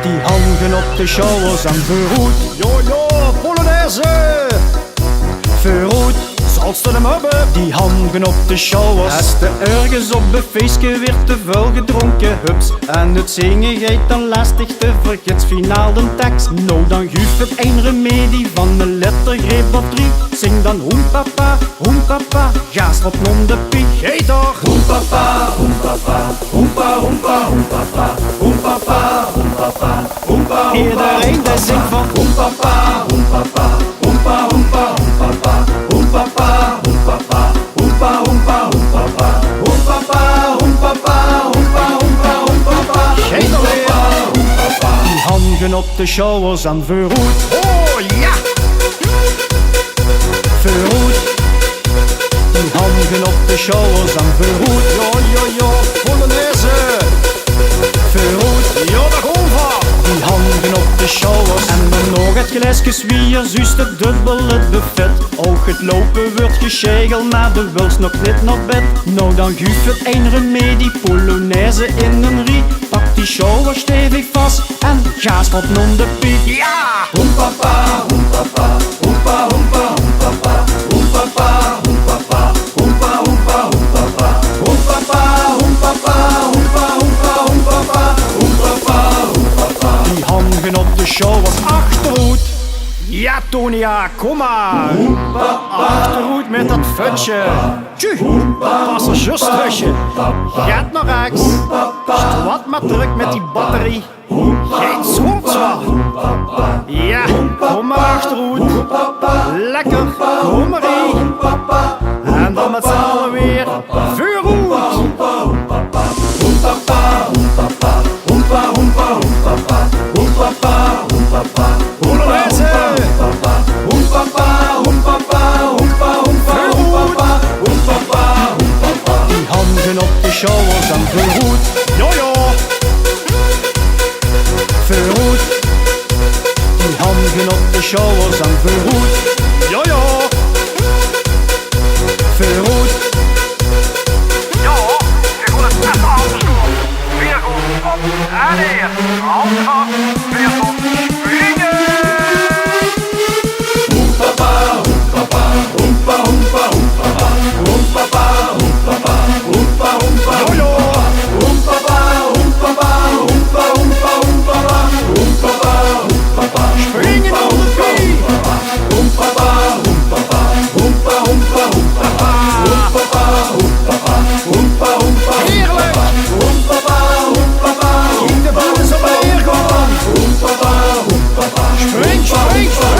Die hangen op de showers en verroet. Jojo, Polonaise! Verroet, Salst hem hebben? die hangen op de showers. Als de ergens op een feestje weer te veel gedronken hups en het zingen gaat dan lastig te vergets finaal de tekst. Nou dan geef het een remedie van een lettergreep of 3. Zing dan hoempapa, gaas wat nom de piek. Geet toch! Hoempapa, hoempapa, hoempa, hoempa, hoempapa, hoempapa, hoempapa, hoempa, Iedereen die zingt van hoempapa, hoempapa, hoempa, hoempa, hoempapa, hoempapa, hoempapa, hoempa, hoempa, hoempapa, hoempapa, hoempapa, hoempa, hoempa, hoempapa. Geet toch weer! die hangen op de showers en verroet. Oh ja! Verroet, die hangen op de showers en verroet. Jojo, Polonaise! Verroet, Jo, de golva! die hangen op de showers. En dan nog het glaasje zwier, juist het dubbel het buffet. Ook het lopen wordt geschegeld, maar de wils nog niet naar bed. Nou dan geef het een remedie, Polonaise in een rie. Pak die shower stevig vast en gaas wat nom de piek. Ja! Hoempapa, hoempapa, hoempa, hoempa, hoempapa, hoempapa, hoempapa, hoempa, hoempa, hoempapa, hoempapa, hoempapa, hoempa, hoempa, hoempapa, hoempapa, hoempapa. Die hangen op de showers achterhoed. Ja, Tonia, kom maar! Achterhoed met dat futje! Tju, passagiersstreusje! Gaat naar rechts! Wat maar druk met die batterie! Geen schroept zwaar! Ja, kom maar achterhoed! Lekker, kom maar in! En dan met z'n allen weer vuurhoed! Hoempapa, hoempapa, hoempa, hoempa, hoempapa, hoempapa, hoempapa, Polonaise! hoempapa, hoempapa, hoempapa, hoempa, hoempa, hoempapa, hoempapa, hoempapa. Die hangen op de showers en verroet. Jojo! Verroet, die hangen op de showers en verroet. Jojo! Verroet, Ja, we gaan het even anders doen. Weer goed op en neer. Hand af, weer op springen. Hoempapa, hoempapa, hoempa, hoempa, hoempapa, hoempapa, hoempapa, hoempa, hoempa, Jojo! hoempapa, hoempapa, hoempa, hoempa, hoempapa, hoempapa, hoempapa, Springen op de pie! hoempapa, hoempapa, hoempa, hoempa, hoempapa, hoempapa, hoempapa, hoempa, hoempa, Heerlijk! hoempapa, hoempapa, Zie de boel is op de eergang! hoempapa, hoempapa, Spring, spring, spring!